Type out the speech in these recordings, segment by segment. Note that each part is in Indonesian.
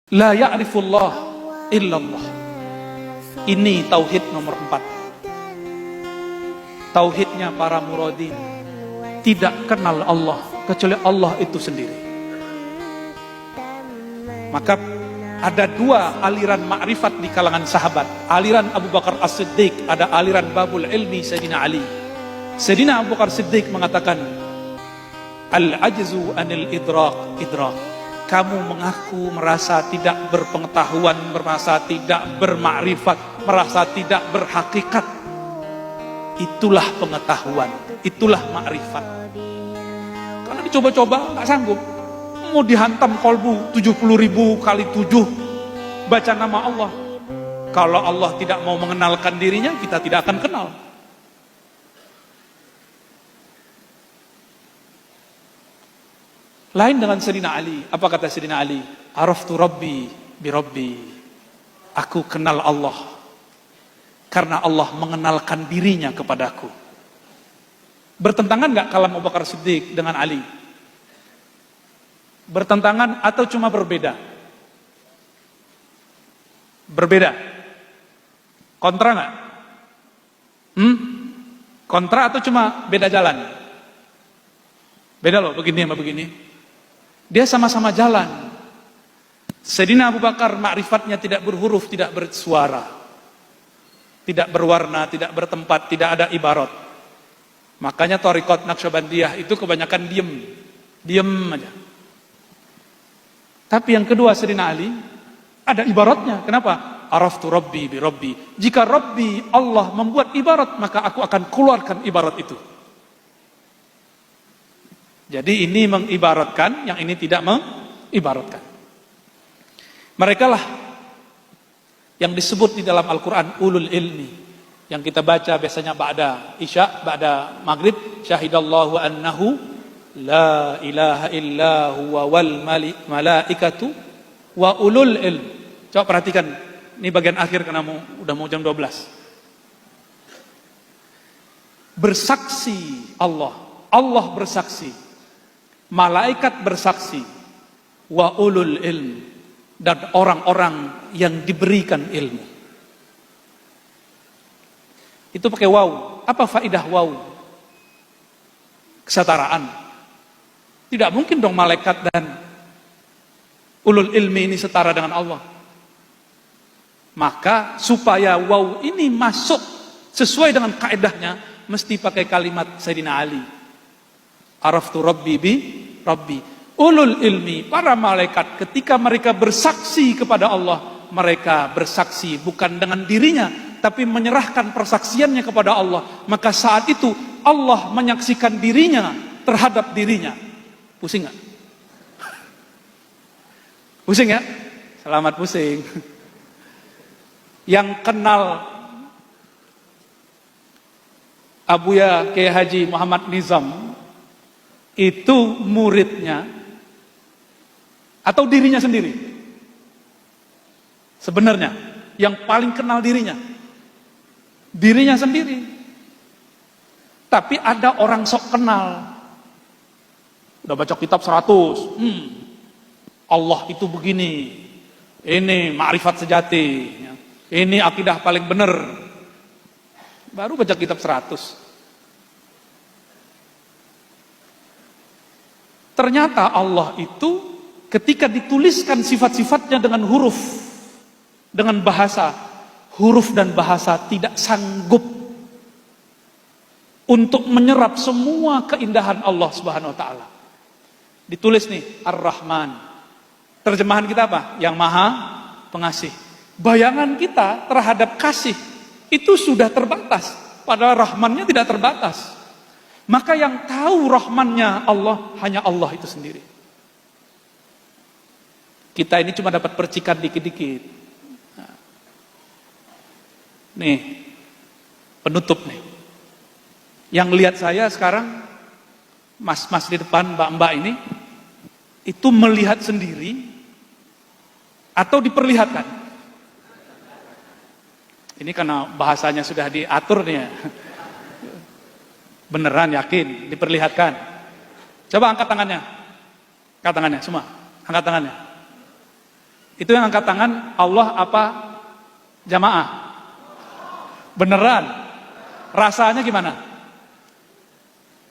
La ya'rifullah illallah. Ini tauhid nomor 4. Tauhidnya para muradin. Tidak kenal Allah kecuali Allah itu sendiri. Maka ada dua aliran ma'rifat di kalangan sahabat. Aliran Abu Bakar As-Siddiq, ada aliran Babul Ilmi Sayyidina Ali. Sayyidina Abu Bakar Siddiq mengatakan, Al-ajzu anil idrak idrak. Kamu mengaku merasa tidak berpengetahuan, merasa tidak bermakrifat, merasa tidak berhakikat. Itulah pengetahuan, itulah makrifat. Karena dicoba-coba nggak sanggup. Mau dihantam kolbu 70.000 kali 7 baca nama Allah. Kalau Allah tidak mau mengenalkan dirinya, kita tidak akan kenal. Lain dengan Sayyidina Ali. Apa kata Sayyidina Ali? Araftu Rabbi bi Rabbi. Aku kenal Allah karena Allah mengenalkan dirinya kepadaku. Bertentangan nggak kalam Abu Bakar Siddiq dengan Ali? Bertentangan atau cuma berbeda? Berbeda. Kontra nggak? Kontra atau cuma beda jalan? Beda loh, begini sama begini. Dia sama-sama jalan. Sayyidina Abu Bakar ma'rifatnya tidak berhuruf, tidak bersuara, tidak berwarna, tidak bertempat, tidak ada ibarat. Makanya Thariqat Naqsyabandiyah itu kebanyakan diem aja. Tapi yang kedua Sayyidina Ali ada ibaratnya. Kenapa? Araftu Rabbi bi Rabbi. Jika Rabbi Allah membuat ibarat, maka aku akan keluarkan ibarat itu. Jadi ini mengibaratkan, yang ini tidak mengibaratkan. Mereka lah yang disebut di dalam Al-Quran ulul ilmi, yang kita baca biasanya ba'da isya, ba'da maghrib, syahidallahu annahu la ilaha illa huwa wal malaikatu wa ulul ilm. Coba perhatikan, ini bagian akhir karena udah mau jam 12. Bersaksi Allah bersaksi, malaikat bersaksi, wa ulul ilm, dan orang-orang yang diberikan ilmu. Itu pakai waw. Apa faidah waw? Kesetaraan. Tidak mungkin dong malaikat dan ulul ilmi ini setara dengan Allah. Maka supaya waw ini masuk sesuai dengan kaedahnya, mesti pakai kalimat Sayyidina Ali. Araftu Rabbi bi Rabbi. Ulul ilmi, para malaikat ketika mereka bersaksi kepada Allah, mereka bersaksi bukan dengan dirinya, tapi menyerahkan persaksiannya kepada Allah. Maka saat itu Allah menyaksikan dirinya terhadap dirinya. Pusing gak? Pusing ya? Selamat pusing. Yang kenal Abuya Kiai Haji Muhammad Nizam itu muridnya atau dirinya sendiri? Sebenarnya yang paling kenal dirinya sendiri. Tapi ada orang sok kenal, udah baca kitab 100, Allah itu begini, ini ma'rifat sejati, ini akidah paling benar, baru baca kitab 100. Ternyata Allah itu ketika dituliskan sifat-sifatnya dengan huruf, dengan bahasa, huruf dan bahasa tidak sanggup untuk menyerap semua keindahan Allah Subhanahu wa taala. Ditulis nih Ar-Rahman. Terjemahan kita apa? Yang Maha Pengasih. Bayangan kita terhadap kasih itu sudah terbatas, padahal Rahmannya tidak terbatas. Maka yang tahu rahmannya Allah hanya Allah itu sendiri. Kita ini cuma dapat percikan dikit-dikit. Nih, penutup nih. Yang lihat saya sekarang, mas-mas di depan, mbak-mbak ini, itu melihat sendiri atau diperlihatkan? Ini karena bahasanya sudah diatur nih ya. Beneran yakin diperlihatkan? Coba angkat tangannya. Angkat tangannya semua. Angkat tangannya. Itu yang angkat tangan Allah apa jamaah? Beneran? Rasanya gimana?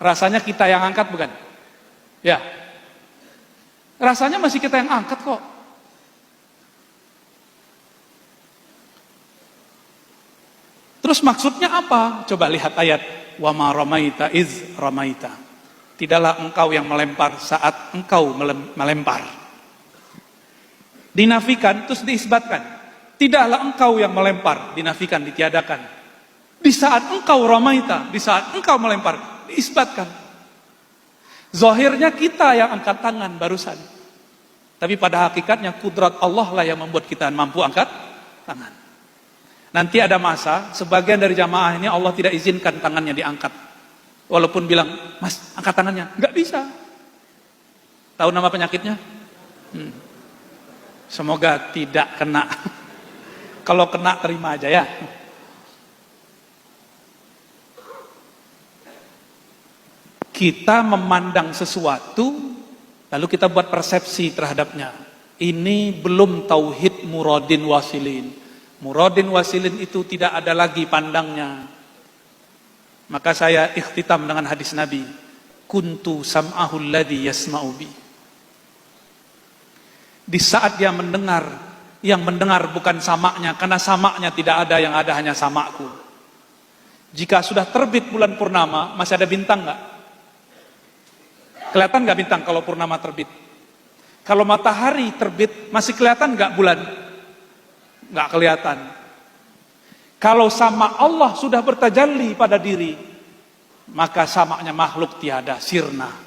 Rasanya kita yang angkat bukan? Ya. Rasanya masih kita yang angkat kok. Terus maksudnya apa? Coba lihat ayat. Wa ma ramaita iz ramaita. Tidaklah engkau yang melempar saat engkau melempar. Dinafikan terus diisbatkan. Tidaklah engkau yang melempar, dinafikan, ditiadakan. Di saat engkau ramaita, di saat engkau melempar, diisbatkan. Zahirnya kita yang angkat tangan barusan. Tapi pada hakikatnya kudrat Allah lah yang membuat kita mampu angkat tangan. Nanti ada masa, sebagian dari jamaah ini Allah tidak izinkan tangannya diangkat. Walaupun bilang, mas angkat tangannya. Nggak bisa. Tahu nama penyakitnya? Semoga tidak kena. Kalau kena terima aja ya. Kita memandang sesuatu, lalu kita buat persepsi terhadapnya. Ini belum tauhid muradin wasilin. Muradin wasilin itu tidak ada lagi pandangnya. Maka saya ikhtitam dengan hadis Nabi. Kuntu sam'ahul ladzi yasma'u bi. Di saat dia mendengar, yang mendengar bukan samaknya, karena samaknya tidak ada, yang ada hanya samakku. Jika sudah terbit bulan purnama, masih ada bintang nggak? Kelihatan nggak bintang kalau purnama terbit? Kalau matahari terbit, masih kelihatan nggak bulan? Nggak kelihatan. Kalau sama Allah sudah bertajalli pada diri, maka samaknya makhluk tiada, sirna.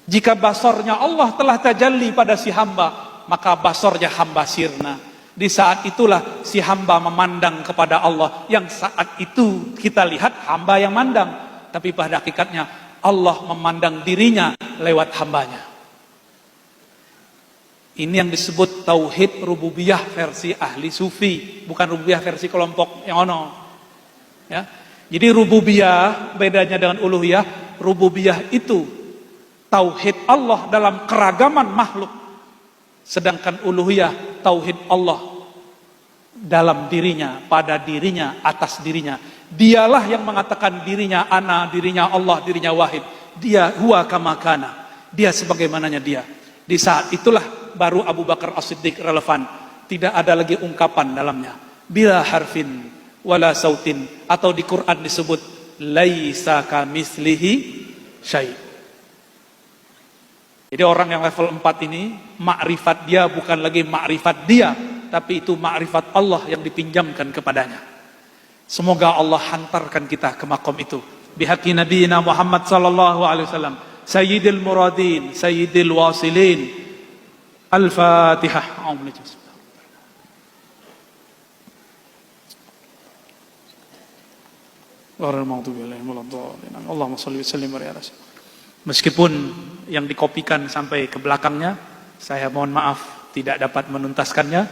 Jika basornya Allah telah tajalli pada si hamba, maka basornya hamba sirna. Di saat itulah si hamba memandang kepada Allah, yang saat itu kita lihat hamba yang mandang, tapi pada hakikatnya Allah memandang dirinya lewat hambanya. Ini yang disebut tauhid rububiyah versi ahli sufi, bukan rububiyah versi kelompok yang ono. Ya. Jadi rububiyah bedanya dengan uluhiyah. Rububiyah itu tauhid Allah dalam keragaman makhluk. Sedangkan uluhiyah tauhid Allah dalam dirinya, pada dirinya, atas dirinya. Dialah yang mengatakan dirinya ana, dirinya Allah, dirinya wahid. Dia huwa kama kana. Dia sebagaimananya dia. Di saat itulah baru Abu Bakar As-Siddiq relevan. Tidak ada lagi ungkapan dalamnya. Bila harfin wala sautin, atau di Quran disebut laisa kamitslihi syai'. Jadi orang yang level 4 ini, makrifat dia bukan lagi makrifat dia, tapi itu makrifat Allah yang dipinjamkan kepadanya. Semoga Allah hantarkan kita ke makom itu. Bihaqi nabiyina Muhammad sallallahu alaihi wasallam, sayyidil muradin, sayyidil wasilin. Al-Fatihah. Allahumma shalli wa sallim ala rasul. Meskipun yang dikopikan sampai ke belakangnya, saya mohon maaf tidak dapat menuntaskannya.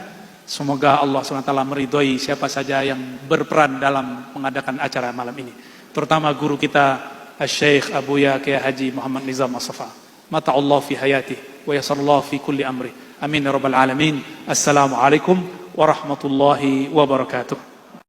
Semoga Allah SWT meridhoi siapa saja yang berperan dalam mengadakan acara malam ini. Terutama guru kita Syekh Abuya Kiai Haji Muhammad Nizam As-Safa. Mata Allah fi hayati wa yasarallahu fi kulli amri. Amin ya rabbal alamin. Assalamualaikum warahmatullahi wabarakatuh.